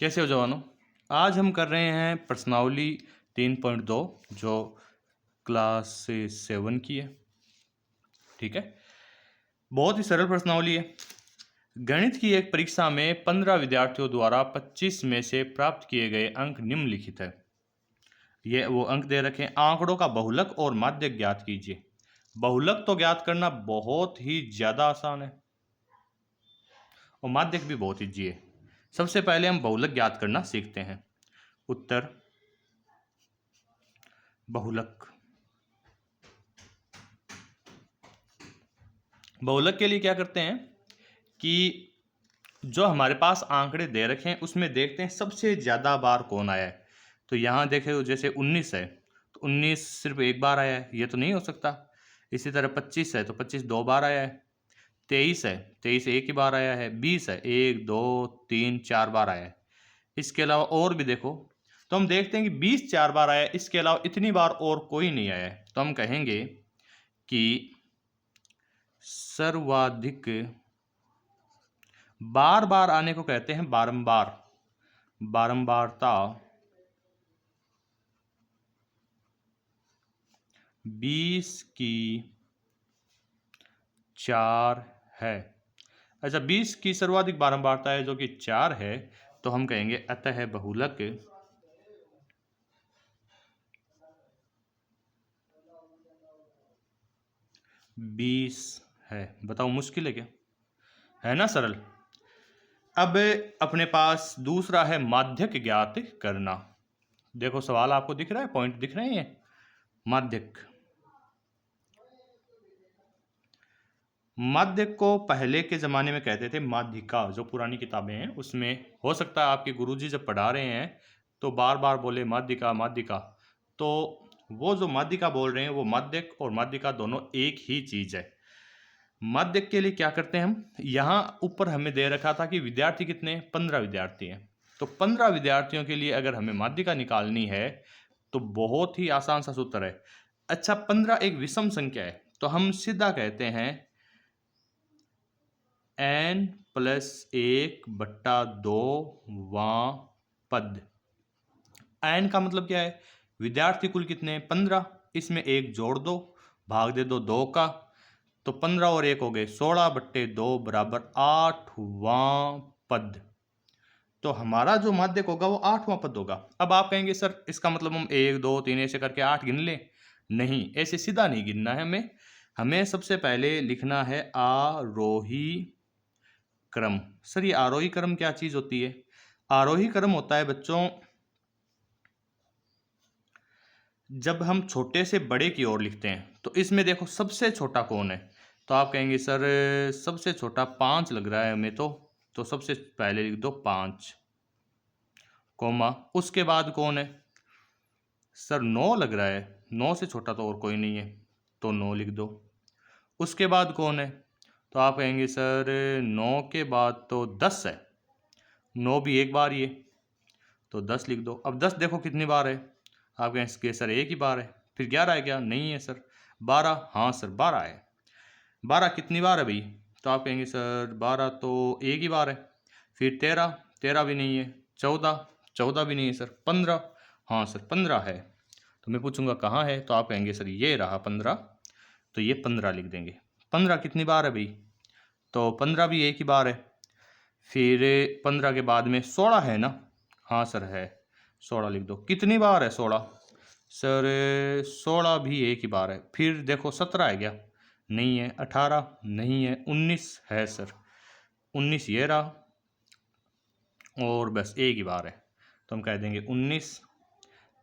कैसे हो जवानों। आज हम कर रहे हैं प्रश्नावली 3.2 जो क्लास 7 की है। ठीक है, बहुत ही सरल प्रश्नावली है। गणित की एक परीक्षा में 15 विद्यार्थियों द्वारा 25 में से प्राप्त किए गए अंक निम्नलिखित है। ये वो अंक दे रखे हैं। आंकड़ों का बहुलक और माध्यक ज्ञात कीजिए। बहुलक तो ज्ञात करना बहुत ही ज्यादा आसान है और माध्यक भी बहुत ईजी है। सबसे पहले हम बहुलक ज्ञात करना सीखते हैं। उत्तर बहुलक। बहुलक के लिए क्या करते हैं कि जो हमारे पास आंकड़े दे रखे हैं उसमें देखते हैं सबसे ज़्यादा बार कौन आया है। तो यहाँ देखे जैसे 19 है तो 19 सिर्फ एक बार आया है, ये तो नहीं हो सकता। इसी तरह 25 है तो 25 दो बार आया है। 23 है, 23 एक ही बार आया है। 20 है, 1 2 3 4 बार आया है। इसके अलावा और भी देखो तो हम देखते हैं कि 20 4 बार आया है। इसके अलावा इतनी बार और कोई नहीं आया है। तो हम कहेंगे कि सर्वाधिक बार बार आने को कहते हैं बारंबार, बारंबारता 20 की 4 है। अच्छा, 20 की सर्वाधिक बारंबारता है जो कि 4 है, तो हम कहेंगे अतः बहुलक 20 है। बताओ मुश्किल है क्या? है ना सरल। अब अपने पास दूसरा है माध्यक ज्ञात करना। देखो सवाल आपको दिख रहा है, पॉइंट दिख रहे हैं। माध्यक, माध्यक को पहले के ज़माने में कहते थे माध्यिका। जो पुरानी किताबें हैं उसमें हो सकता है आपके गुरुजी जब पढ़ा रहे हैं तो बार बार बोले माध्यिका माध्यिका, तो वो जो माध्यिका बोल रहे हैं वो माध्यक और माध्यिका दोनों एक ही चीज़ है। माध्यक के लिए क्या करते हैं हम, यहाँ ऊपर हमें दे रखा था कि विद्यार्थी कितने, 15 विद्यार्थी हैं। तो 15 विद्यार्थियों के लिए अगर हमें माध्यिका निकालनी है तो बहुत ही आसान सा सूत्र है। अच्छा, 15 एक विषम संख्या है तो हम सीधा कहते हैं n+1/2 पद। n का मतलब क्या है, विद्यार्थी कुल कितने, 15। इसमें एक जोड़ दो, भाग दे दो 2 का, तो 15 और 1 हो गए 16/2 बराबर 8वां पद। तो हमारा जो माध्यक होगा वो 8वां पद होगा। अब आप कहेंगे सर इसका मतलब हम 1 2 3 ऐसे करके 8 गिन लें? नहीं, ऐसे सीधा नहीं गिनना है हमें। हमें सबसे पहले लिखना है आरोही क्रम। सर ये आरोही क्रम क्या चीज होती है? आरोही क्रम होता है बच्चों जब हम छोटे से बड़े की ओर लिखते हैं। तो इसमें देखो सबसे छोटा कौन है, तो आप कहेंगे सर सबसे छोटा 5 लग रहा है हमें। तो सबसे पहले लिख दो 5, कोमा उसके बाद कौन है, सर 9 लग रहा है। 9 से छोटा तो और कोई नहीं है तो 9 लिख दो। उसके बाद कौन है, तो आप कहेंगे सर 9 के बाद तो 10 है। 9 भी एक बार ही है तो 10 लिख दो। अब 10 देखो कितनी बार है, आप कहेंगे सर एक ही बार है। फिर 11 है क्या, नहीं है सर। 12, हाँ सर 12 है। 12 कितनी बार है भाई, तो आप कहेंगे सर 12 तो एक ही बार है। फिर 13, 13 भी नहीं है। 14, 14 भी नहीं है सर। 15, हाँ सर 15 है। तो मैं पूछूंगा कहाँ है, तो आप कहेंगे सर ये रहा 15, तो ये 15 लिख देंगे। 15 कितनी बार है भाई, तो 15 भी एक ही बार है। फिर 15 के बाद में 16 है ना, हाँ सर है। 16 लिख दो। कितनी बार है 16, सर 16 भी एक ही बार है। फिर देखो 17 है क्या, नहीं है। 18 नहीं है। 19 है सर। 19 ये रहा और बस एक ही बार है तो हम कह देंगे 19।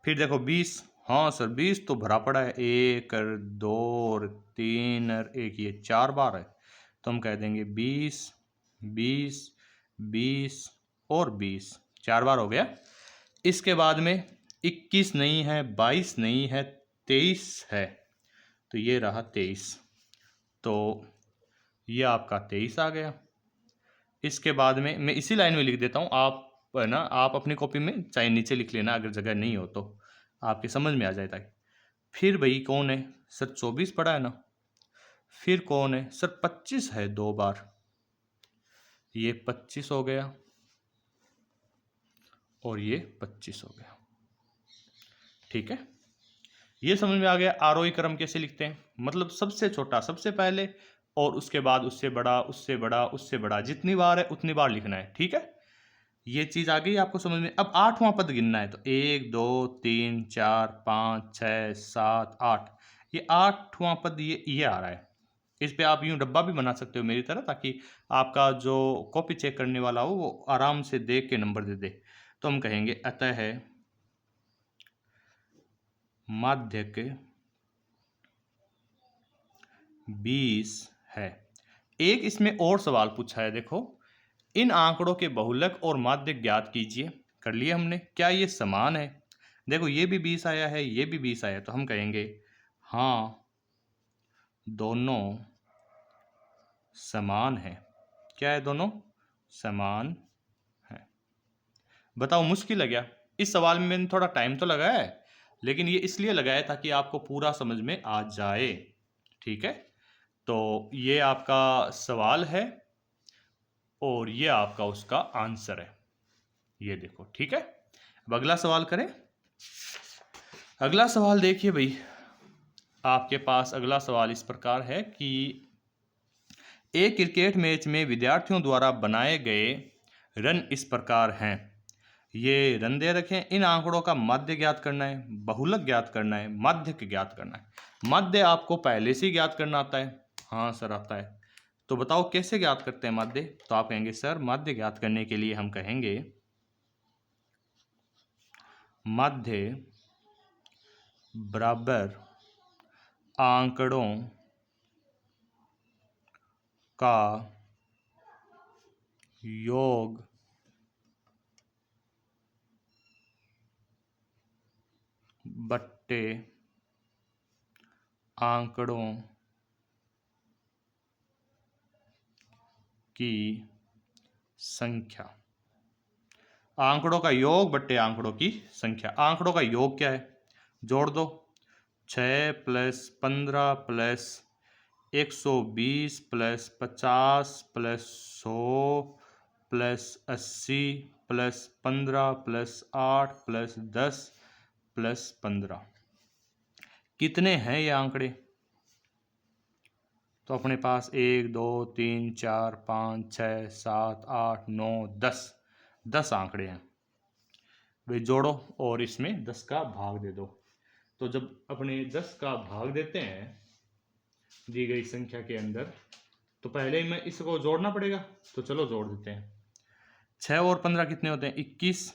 फिर देखो 20, हाँ सर 20 तो भरा पड़ा है। 1 और 2 और 3 और 1, ये 4 बार है तो हम कह देंगे 20 20 20 और 20, 4 बार हो गया। इसके बाद में 21 नहीं है, 22 नहीं है, 23 है तो ये रहा 23। तो ये आपका 23 आ गया। इसके बाद में मैं इसी लाइन में लिख देता हूँ, आप है ना, आप अपनी कॉपी में चाहे नीचे लिख लेना अगर जगह नहीं हो तो आपके समझ में आ जाए ताकि। फिर भाई कौन है, सर 24 पड़ा है ना। फिर कौन है, सर 25 है 2 बार, ये 25 हो गया। और ये 25 हो गया। ठीक है, ये समझ में आ गया आरोही क्रम कैसे लिखते हैं। मतलब सबसे छोटा सबसे पहले, और उसके बाद उससे बड़ा, उससे बड़ा, उससे बड़ा, जितनी बार है उतनी बार लिखना है। ठीक है, ये चीज आ गई आपको समझ में। अब आठवां पद गिनना है, तो 1 2 3 4 5 6 7 8, ये आठवां पद ये आ रहा है। इस पे आप यूं डब्बा भी बना सकते हो मेरी तरह, ताकि आपका जो कॉपी चेक करने वाला हो वो आराम से देख के नंबर दे दे। तो हम कहेंगे अतः है माध्यक 20 है। एक इसमें और सवाल पूछा है, देखो, इन आंकड़ों के बहुलक और माध्य ज्ञात कीजिए। कर लिए हमने, क्या ये समान है? देखो ये भी 20 आया है, ये भी 20 आया है, तो हम कहेंगे हाँ दोनों समान है। क्या है? दोनों समान है। बताओ मुश्किल है क्या? इस सवाल में मैंने थोड़ा टाइम तो लगाया है, लेकिन ये इसलिए लगाया ताकि आपको पूरा समझ में आ जाए। ठीक है, तो ये आपका सवाल है और ये आपका उसका आंसर है, ये देखो। ठीक है, अब अगला सवाल करें। अगला सवाल देखिए भाई, आपके पास अगला सवाल इस प्रकार है कि एक क्रिकेट मैच में विद्यार्थियों द्वारा बनाए गए रन इस प्रकार हैं। ये रन दे रखे हैं, इन आंकड़ों का माध्य ज्ञात करना है, बहुलक ज्ञात करना है, माध्यक ज्ञात करना है। माध्य आपको पहले से ही ज्ञात करना आता है? हाँ सर आता है। तो बताओ कैसे ज्ञात करते हैं माध्य? तो आप कहेंगे सर माध्य ज्ञात करने के लिए हम कहेंगे माध्य बराबर आंकड़ों का योग बट्टे आंकड़ों की संख्या। आंकड़ों का योग बट्टे आंकड़ों की संख्या। आंकड़ों का योग क्या है? जोड़ दो, 6 plus 15 plus 120 plus 50 plus 100 plus 80 plus 15 plus 8 plus 10 plus 15। कितने हैं ये आंकड़े? तो अपने पास 1 2 3 4 5 6 7 8 9 10 आंकड़े हैं। वे जोड़ो और इसमें 10 का भाग दे दो। तो जब अपने 10 का भाग देते हैं दी गई संख्या के अंदर, तो पहले ही मैं इसको जोड़ना पड़ेगा। तो चलो जोड़ देते हैं। 6 और 15 कितने होते हैं? 21।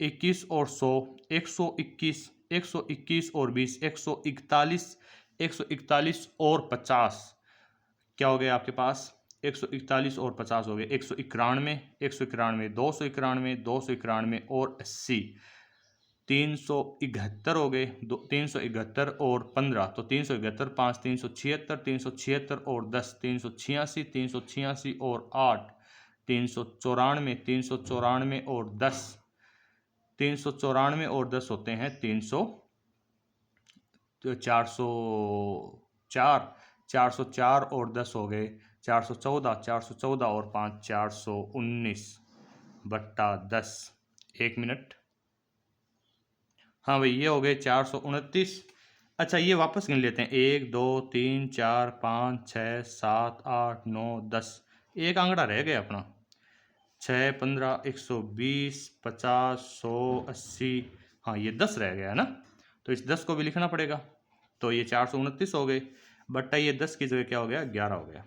21 और 100 121। 121 और 20 141। 141 और 50 क्या हो गया आपके पास? 141 और 50 हो गए 191। 191 291 291 और 80 371 हो गए। 371 और 15 तो 371 5 376 376 और 10 386 386 और 8 394 394 और 10 394 और 10 होते हैं 404। 404 और 10 हो गए 414। 414 और 5 419 बट्टा 10। 1 मिनट। हाँ भाई ये हो गए 429। अच्छा ये वापस गिन लेते हैं। 1 2 3 4 5 6 7 8 9 10। एक आंकड़ा रह गया अपना। 6 15 120 50 100 80। हाँ ये 10 रह गया है ना, तो इस 10 को भी लिखना पड़ेगा। तो ये 429 हो गए बट्टा ये 10 की जगह क्या हो गया? 11 हो गया।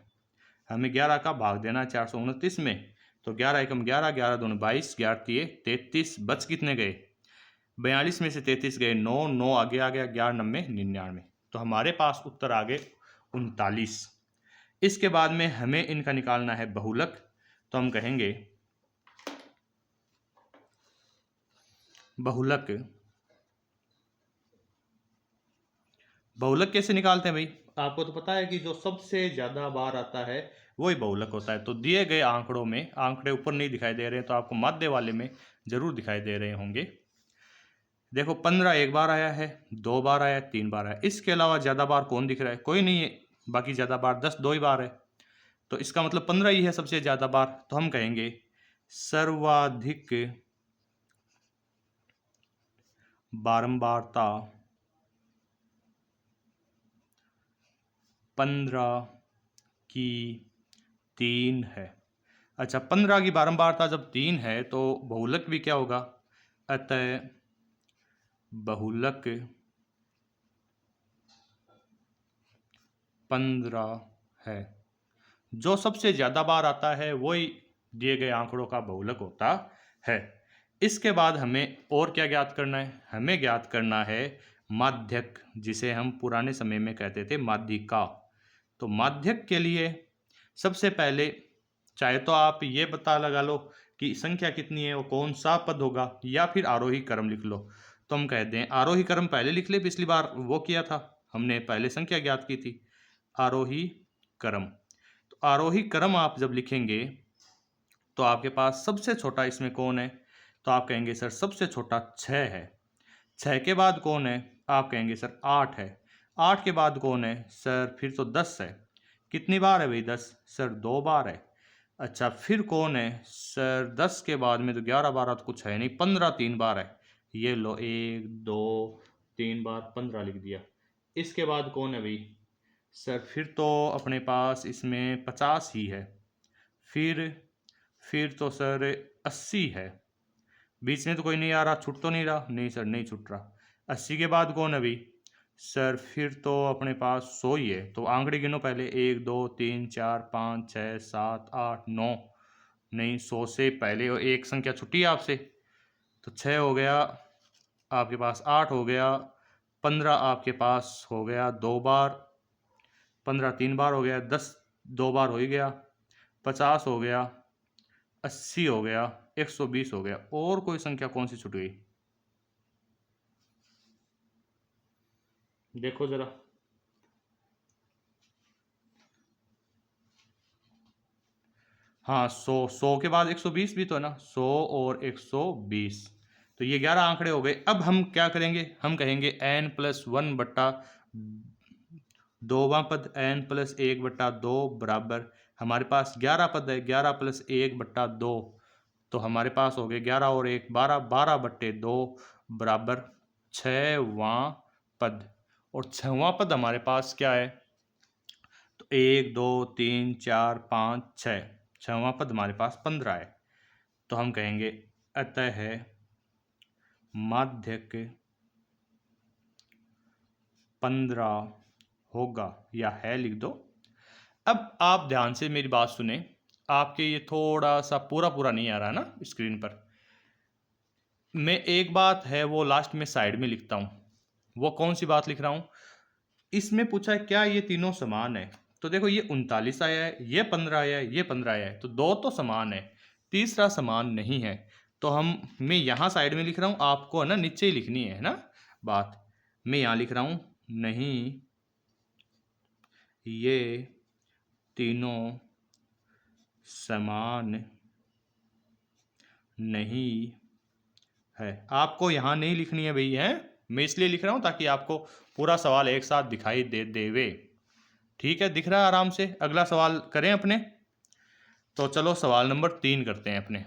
हमें 11 का भाग देना है 429 में। तो 11 एकम 11, 11 दूनी 22, 11 तिये 33। बच कितने गए? 42 में से 33 गए 9, 9 आगे आ गया 11 नब्बे 99। तो हमारे पास उत्तर आ गए 39। इसके बाद में हमें इनका निकालना है बहुलक। तो हम कहेंगे बहुलक। बहुलक कैसे निकालते हैं भाई? आपको तो पता है कि जो सबसे ज्यादा बार आता है वही बहुलक होता है। तो दिए गए आंकड़ों में, आंकड़े ऊपर नहीं दिखाई दे रहे हैं तो आपको माध्य वाले में जरूर दिखाई दे रहे होंगे। देखो 15 एक बार आया है, 2 बार आया है, 3 बार आया है। इसके अलावा ज्यादा बार कौन दिख रहा है? कोई नहीं है। बाकी ज्यादा बार 10 2 ही बार है, तो इसका मतलब 15 ही है सबसे ज्यादा बार। तो हम कहेंगे सर्वाधिक बारंबारता 15 की 3 है। अच्छा, 15 की बारंबारता जब 3 है तो बहुलक भी क्या होगा? अतः बहुलक 15 है। जो सबसे ज़्यादा बार आता है वही दिए गए आंकड़ों का बहुलक होता है। इसके बाद हमें और क्या ज्ञात करना है? हमें ज्ञात करना है माध्यक, जिसे हम पुराने समय में कहते थे माध्यिका। तो माध्यक के लिए सबसे पहले चाहे तो आप ये पता लगा लो कि संख्या कितनी है, वो कौन सा पद होगा, या फिर आरोही क्रम लिख लो। तो हम कहते हैं आरोही क्रम पहले लिख ले, पिछली बार वो किया था हमने, पहले संख्या ज्ञात की थी। आरोही क्रम, तो आरोही क्रम आप जब लिखेंगे तो आपके पास सबसे छोटा इसमें कौन है? तो आप कहेंगे सर सबसे छोटा 6 है। 6 के बाद कौन है? आप कहेंगे सर 8 है। 8 के बाद कौन है? सर फिर तो 10 है। कितनी बार है भाई 10? सर 2 बार है। अच्छा, फिर कौन है? सर 10 के बाद में तो 11 12 तो कुछ है नहीं, 15 3 बार है। ये लो 1 2 3 बार 15 लिख दिया। इसके बाद कौन है भाई? सर फिर तो अपने पास इसमें 50 ही है। फिर तो सर 80 है। बीच में तो कोई नहीं आ रहा, छूट तो नहीं रहा? नहीं सर नहीं छूट रहा। 80 के बाद कौन है भाई? सर फिर तो अपने पास 100 ही है। तो आंकड़े गिनो पहले, 1 2 3 4 5 6 7 8 9। नहीं, 100 से पहले एक संख्या छुट्टी है आपसे, तो 6 हो गया आपके पास, 8 हो गया, 15 आपके पास हो गया 2 बार, 15 3 बार हो गया, 10 2 बार हो ही गया, 50 हो गया, 80 हो गया, 120 हो गया। और कोई संख्या कौन सी छूट गई? देखो जरा। हाँ, 100 के बाद 120 भी तो है ना, 100 और 120। तो ये 11 आंकड़े हो गए। अब हम क्या करेंगे? हम कहेंगे n+1 बट्टा 2वां पद, n+1/2 बराबर, हमारे पास 11 पद है, 11 + 1/2, तो हमारे पास हो गए 11 और 1 12, 12/2 बराबर 6वां पद। और 6वां पद हमारे पास क्या है? तो 1 2 3 4 5 6, 6वां पद हमारे पास 15 है। तो हम कहेंगे अतः माध्यक 15 होगा, या है लिख दो। अब आप ध्यान से मेरी बात सुने, आपके ये थोड़ा सा पूरा पूरा नहीं आ रहा ना स्क्रीन पर। मैं एक बात है वो लास्ट में साइड में लिखता हूँ। वो कौन सी बात लिख रहा हूँ? इसमें पूछा है क्या ये तीनों समान है? तो देखो, ये 39 आया है, ये 15 आया है, ये 15 आया है, तो दो तो समान है, तीसरा समान नहीं है। तो मैं यहाँ साइड में लिख रहा हूँ, आपको है ना नीचे ही लिखनी है ना बात। मैं यहाँ लिख रहा हूँ, नहीं ये तीनों समान नहीं है। आपको यहाँ नहीं लिखनी है भई, है। मैं इसलिए लिख रहा हूँ ताकि आपको पूरा सवाल एक साथ दिखाई दे देवे। ठीक है, दिख रहा है आराम से? अगला सवाल करें अपने। तो चलो सवाल नंबर 3 करते हैं अपने।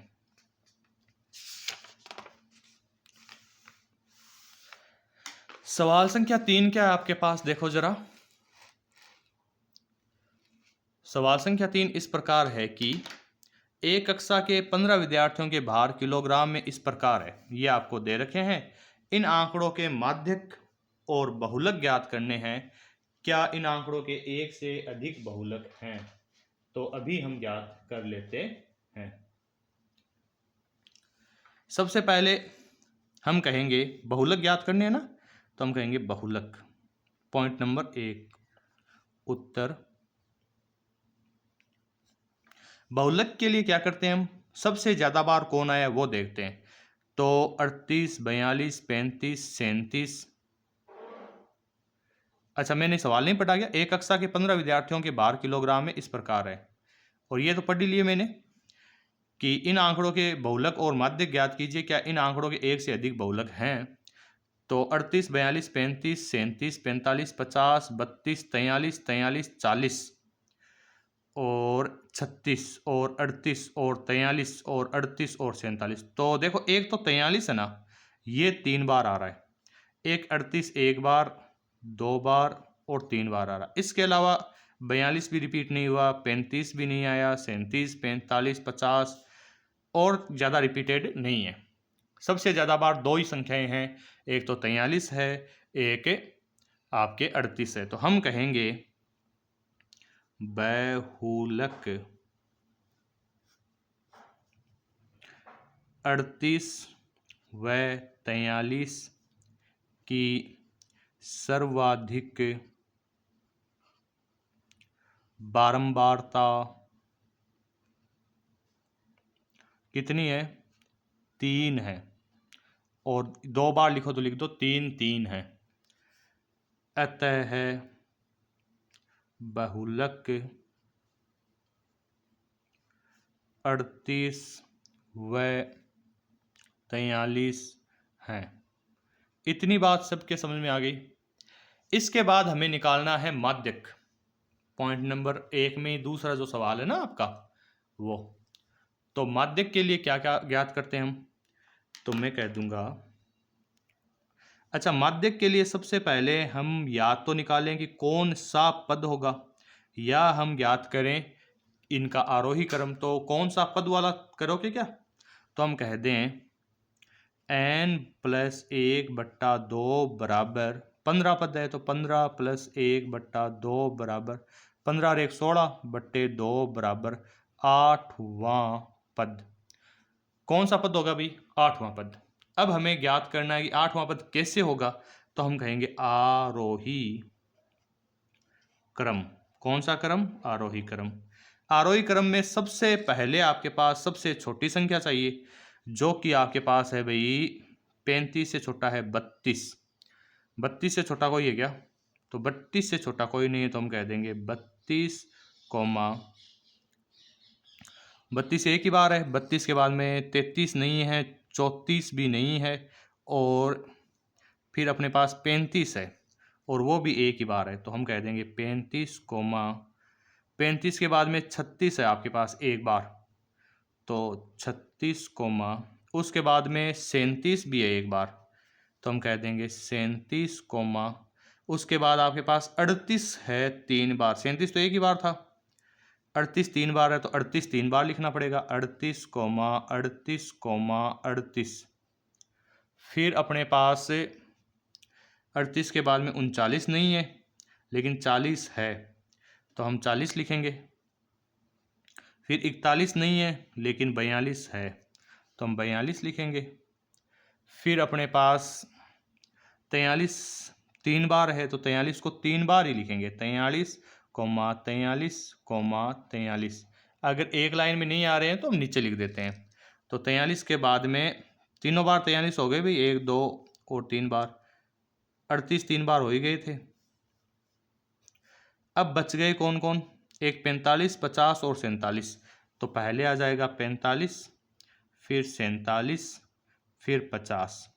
सवाल संख्या 3 क्या है आपके पास? देखो जरा। सवाल संख्या 3 इस प्रकार है कि एक कक्षा के 15 विद्यार्थियों के भार किलोग्राम में इस प्रकार है। ये आपको दे रखे हैं। इन आंकड़ों के माध्यक और बहुलक ज्ञात करने हैं। क्या इन आंकड़ों के एक से अधिक बहुलक हैं? तो अभी हम ज्ञात कर लेते हैं। सबसे पहले हम कहेंगे बहुलक ज्ञात करने हैं ना, तो हम कहेंगे बहुलक। पॉइंट नंबर 1, उत्तर। बहुलक के लिए क्या करते हैं हम? सबसे ज़्यादा बार कौन आया वो देखते हैं। तो 38 42 35 37। अच्छा, मैंने सवाल नहीं पढ़ा गया। एक कक्षा के 15 विद्यार्थियों के भार किलोग्राम में इस प्रकार है, और ये तो पढ़ ही लिए मैंने कि इन आंकड़ों के बहुलक और माध्यक ज्ञात कीजिए। क्या इन आंकड़ों के एक से अधिक बहुलक हैं? तो 38 42 35 37 45 50 32 43 43 40 और 36 और 38 और 43 और 38 और 47। तो देखो, एक तो 43 है ना, ये 3 बार आ रहा है। एक 38 एक बार, 2 बार और 3 बार आ रहा। इसके अलावा 42 भी रिपीट नहीं हुआ, 35 भी नहीं आया, 37, 45, 50 और ज़्यादा रिपीटेड नहीं है। सबसे ज़्यादा बार दो ही संख्याएं हैं, एक तो 43 है, एक आपके 38 है। तो हम कहेंगे बहुलक 38 व 43 की सर्वाधिक बारंबारता कितनी है? 3 है। और 2 बार लिखो तो लिख दो 3 3 है। अतः है बहुलक 38 व 43 है। इतनी बात सबके समझ में आ गई। इसके बाद हमें निकालना है माध्यक। पॉइंट नंबर 1 में दूसरा जो सवाल है ना आपका, वो तो माध्यक के लिए क्या क्या ज्ञात करते हैं हम, तो मैं कह दूंगा। अच्छा, माध्यक के लिए सबसे पहले हम या तो निकालें कि कौन सा पद होगा, या हम ज्ञात करें इनका आरोही क्रम। तो कौन सा पद वाला करोगे क्या? तो हम कह दें n+1/2 बराबर 15 पद है, तो 15+1/2 बराबर 15 और 1 16/2 बराबर 8वां पद। कौन सा पद होगा भाई? 8वां पद। अब हमें ज्ञात करना है कि 8वां पद कैसे होगा, तो हम कहेंगे आरोही क्रम। कौन सा क्रम? आरोही क्रम। आरोही क्रम में सबसे पहले आपके पास सबसे छोटी संख्या चाहिए, जो कि आपके पास है भाई 35 से छोटा है 32। 32 से छोटा कोई है क्या? तो 32 से छोटा कोई नहीं है, तो हम कह देंगे 32 कोमा 32 एक ही बार है। 32 के बाद में 33 नहीं है, 34 भी नहीं है, और फिर अपने पास 35 है और वो भी एक ही बार है, तो हम कह देंगे 35 कोमा 35 के बाद में 36 है आपके पास एक बार, तो 36 कोमा उसके बाद में 37 भी है एक बार, तो हम कह देंगे 37 कोमा उसके बाद आपके पास 38 है 3 बार। 37 तो एक ही बार था, 38 3 बार है, तो 38 3 बार लिखना पड़ेगा। 38 कोमा 38 कोमा 38। फिर अपने पास 38 के बाद में 39 नहीं है, लेकिन 40 है, तो हम 40 लिखेंगे। फिर 41 नहीं है, लेकिन 42 है, तो हम 42 लिखेंगे। फिर अपने पास 43 3 बार है, तो 43 को 3 बार ही लिखेंगे। 43 कोमा 43 कोमा 43। अगर एक लाइन में नहीं आ रहे हैं तो हम नीचे लिख देते हैं। तो 43 के बाद में तीनों बार 43 हो गए भाई, 1 2 और 3 बार, 38 3 बार हो ही गए थे। अब बच गए कौन कौन? एक 45 50 और 47। तो पहले आ जाएगा 45, फिर 47, फिर 50।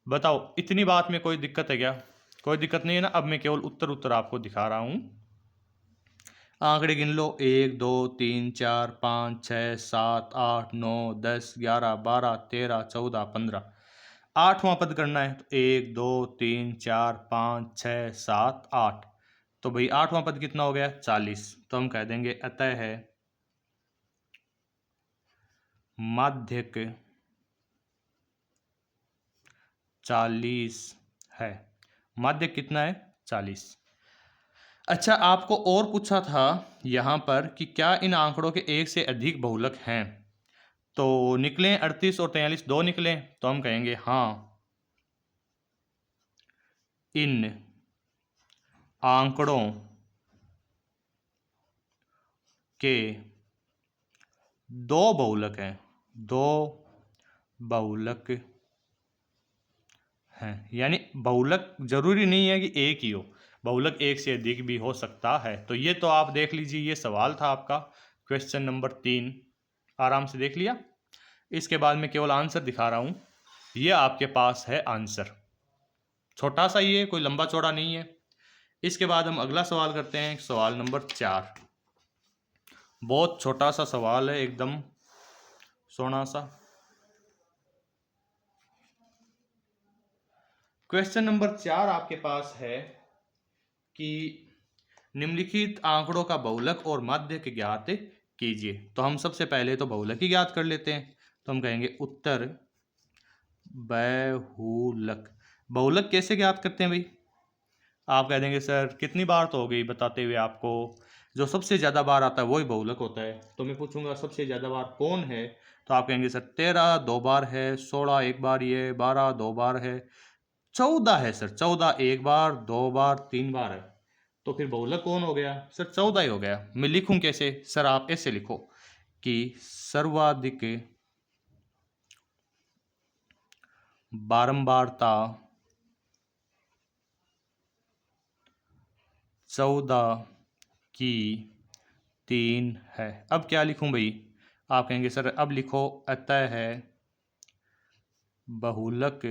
बताओ इतनी बात में कोई दिक्कत है क्या? कोई दिक्कत नहीं है ना। अब मैं केवल उत्तर आपको दिखा रहा हूँ। आंकड़े गिन लो, 1 2 3 4 5 6 7 8 9 10 11 12 13 14 15। 8वां पद करना है, तो 1 2 3 4 5 6 7 8। तो भाई 8वां पद कितना हो गया? 40। तो हम कह देंगे अतः है माध्यक 40 है। माध्यक कितना है? 40। अच्छा, आपको और पूछा था यहाँ पर कि क्या इन आंकड़ों के एक से अधिक बहुलक हैं? तो निकले 38 और 43 दो निकले, तो हम कहेंगे हाँ, इन आंकड़ों के दो बहुलक हैं। दो बहुलक हैं, यानी बहुलक जरूरी नहीं है कि एक ही हो, बहुलक एक से अधिक भी हो सकता है। तो ये तो आप देख लीजिए, ये सवाल था आपका क्वेश्चन नंबर 3, आराम से देख लिया। इसके बाद मैं केवल आंसर दिखा रहा हूँ। ये आपके पास है आंसर, छोटा सा ही है, कोई लंबा चौड़ा नहीं है। इसके बाद हम अगला सवाल करते हैं, सवाल नंबर 4। बहुत छोटा सा सवाल है, एकदम सोना सा। क्वेश्चन नंबर 4 आपके पास है कि निम्नलिखित आंकड़ों का बहुलक और माध्यक ज्ञात कीजिए। तो हम सबसे पहले तो बहुलक ही ज्ञात कर लेते हैं। तो हम कहेंगे उत्तर बहुलक। बहुलक कैसे ज्ञात करते हैं भाई? आप कह देंगे सर कितनी बार तो हो गई बताते हुए आपको, जो सबसे ज़्यादा बार आता है वही बहुलक होता है। तो मैं पूछूंगा सबसे ज़्यादा बार कौन है, तो आप कहेंगे सर 13 2 बार है, 16 एक बार, ये 12 2 बार है, 14 है सर, 14 एक बार, 2 बार, 3 बार है। तो फिर बहुलक कौन हो गया सर? 14 ही हो गया। मैं लिखूं कैसे सर? आप ऐसे लिखो कि सर्वाधिक बारंबारता 14 की 3 है। अब क्या लिखूं भाई? आप कहेंगे सर अब लिखो अतः है बहुलक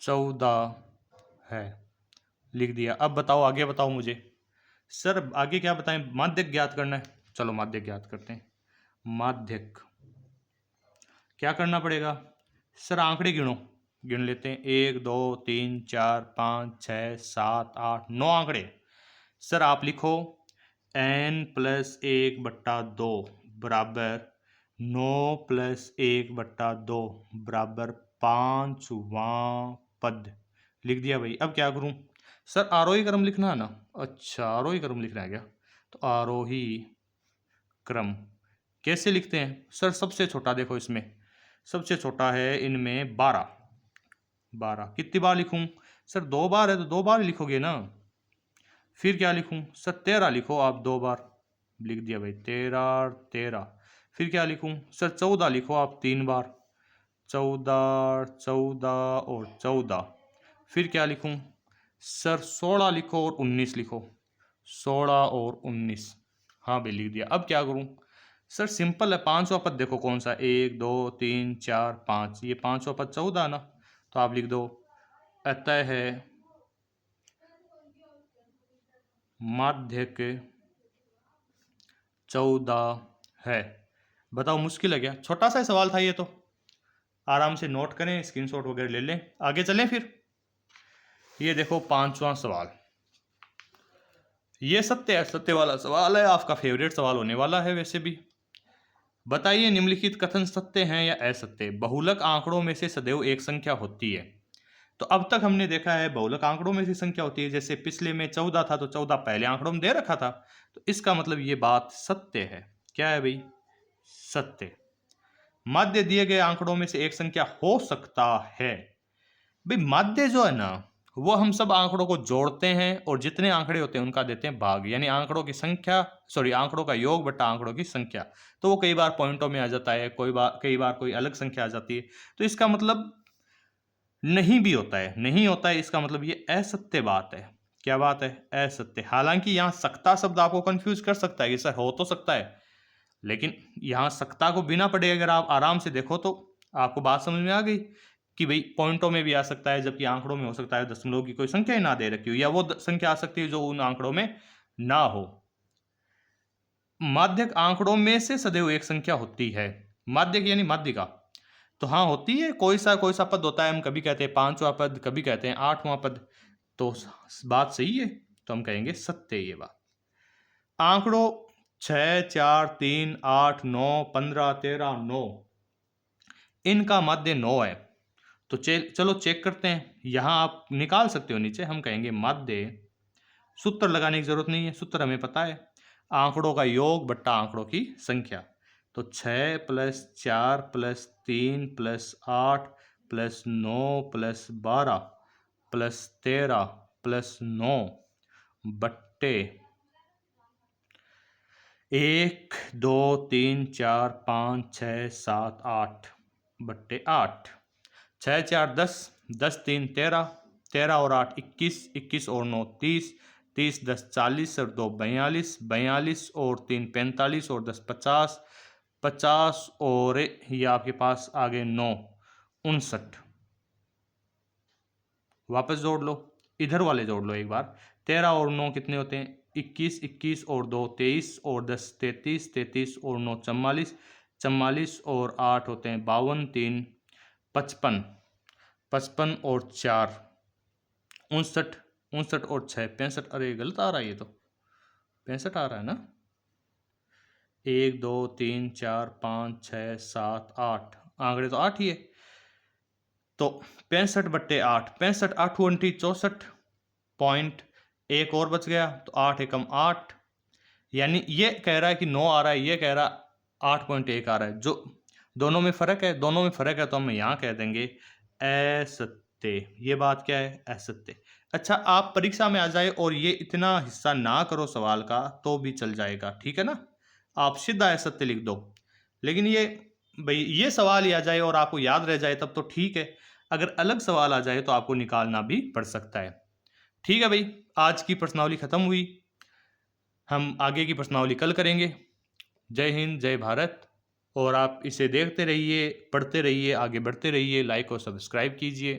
14 है। लिख दिया। अब बताओ आगे, बताओ मुझे सर आगे क्या बताएं? माध्यक ज्ञात करना है। चलो माध्यक ज्ञात करते हैं। माध्यक क्या करना पड़ेगा सर? आंकड़े गिनो, गिन लेते हैं। 1 2 3 4 5 6 7 8 9 आंकड़े। सर आप लिखो n+1/2 बराबर 9 + 1/2 बराबर 5वां पद। लिख दिया भाई। अब क्या करूं सर? आरोही क्रम लिखना है ना? अच्छा आरोही क्रम लिखना है क्या? तो आरोही क्रम कैसे लिखते हैं सर? सबसे छोटा देखो इसमें, सबसे छोटा है इनमें 12। 12 कितनी बार लिखूं सर? 2 बार है तो 2 बार लिखोगे ना। फिर क्या लिखूं सर? 13 लिखो आप 2 बार। लिख दिया भाई 13 13। फिर क्या लिखूं सर? 14 लिखो आप 3 बार। 14 14 और 14। फिर क्या लिखूं सर? 16 लिखो और 19 लिखो। 16 और 19। हाँ भाई लिख दिया। अब क्या करूं सर? सिंपल है। पांचवा पद देखो कौन सा? 1 2 3 4 5। ये पांचवा पद 14 ना। तो आप लिख दो अतः है माध्यक 14 है। बताओ मुश्किल है क्या? छोटा सा सवाल था ये तो। आराम से नोट करें, स्क्रीनशॉट वगैरह ले लें। आगे चलें फिर। ये देखो 5वां सवाल। ये सत्य है, सत्य वाला सवाल है, आपका फेवरेट सवाल होने वाला है वैसे भी। बताइए निम्नलिखित कथन सत्य हैं या असत्य? बहुलक आंकड़ों में से सदैव एक संख्या होती है। तो अब तक हमने देखा है बहुलक आंकड़ों में से संख्या होती है। जैसे पिछले में 14 था तो 14 पहले आंकड़ों में दे रखा था। तो इसका मतलब ये बात सत्य है। क्या है भाई? सत्य। माध्य दिए गए आंकड़ों में से एक संख्या हो सकता है। भाई माध्य जो है ना, वो हम सब आंकड़ों को जोड़ते हैं और जितने आंकड़े होते हैं उनका देते हैं भाग, यानी आंकड़ों की संख्या, सॉरी आंकड़ों का योग बटा आंकड़ों की संख्या। तो वो कई बार पॉइंटों में आ जाता है, कई बार कोई अलग संख्या आ जाती है। तो इसका मतलब नहीं भी होता है, नहीं होता है इसका मतलब ये असत्य बात है। क्या बात है? असत्य। हालांकि यहाँ सकता शब्द आपको कंफ्यूज कर सकता है कि सर हो तो सकता है, लेकिन यहाँ सकता को बिना पढ़े अगर आप आराम से देखो तो आपको बात समझ में आ गई कि भाई पॉइंटों में भी आ सकता है, जबकि आंकड़ों में हो सकता है दशमलव की कोई संख्या ही ना दे रखी हो, या वो संख्या आ सकती है जो उन आंकड़ों में ना हो। माध्यक आंकड़ों में से सदैव एक संख्या होती है। माध्यक यानी माध्यिका। तो हाँ होती है। कोई सा पद होता है, हम कभी कहते हैं 5वां पद, कभी कहते हैं 8वां पद। तो बात सही है, तो हम कहेंगे सत्य ये बात। आंकड़ों 6 4 3 8 9 15 13 9, इनका माध्य 9 है। तो चलो चेक करते हैं। यहां आप निकाल सकते हो नीचे। हम कहेंगे माध्य, सूत्र लगाने की जरूरत नहीं है, सूत्र हमें पता है, आंकड़ों का योग बट्टा आंकड़ों की संख्या। तो 6 + 4 + 3 + 8 + 9 + 12 + 13 + 9 बट्टे 1 2 3 4 5 6 7 8 बट्टे 8। 6 4 10, 10 3 13, 13 और 8 21, 21 और 9 30, 30 10 40 और 2 42, 42 और 3 45 और 10 50, 50 और ये आपके पास आगे 9 59। वापस जोड़ लो, इधर वाले जोड़ लो एक बार। 13 और 9 कितने होते हैं? 21, 21 और 2 23 और 10 33, 33 और 9 44, 44 और 8 होते हैं 52, 3 55, 55 और 4 59, 59 और 6 65। अरे गलत आ रहा है ये तो, 65 आ रहा है ना। 1 2 3 4 5 6 7 8, आंकड़े तो 8 ही है। तो 65/8, 65 8 64 पॉइंट, एक और बच गया तो 8 एकम 8, यानी ये कह रहा है कि 9 आ रहा है, ये कह रहा है 8.1 आ रहा है। जो दोनों में फ़र्क है, दोनों में फ़र्क है तो हम यहाँ कह देंगे असत्य। ये बात क्या है? असत्य। अच्छा, आप परीक्षा में आ जाए और ये इतना हिस्सा ना करो सवाल का तो भी चल जाएगा, ठीक है ना। आप सीधा असत्य लिख दो, लेकिन ये भाई ये सवाल ही आ जाए और आपको याद रह जाए तब तो ठीक है, अगर अलग सवाल आ जाए तो आपको निकालना भी पड़ सकता है। ठीक है भाई, आज की प्रश्नावली ख़त्म हुई, हम आगे की प्रश्नावली कल करेंगे। जय हिंद, जय भारत। और आप इसे देखते रहिए, पढ़ते रहिए, आगे बढ़ते रहिए, लाइक और सब्सक्राइब कीजिए।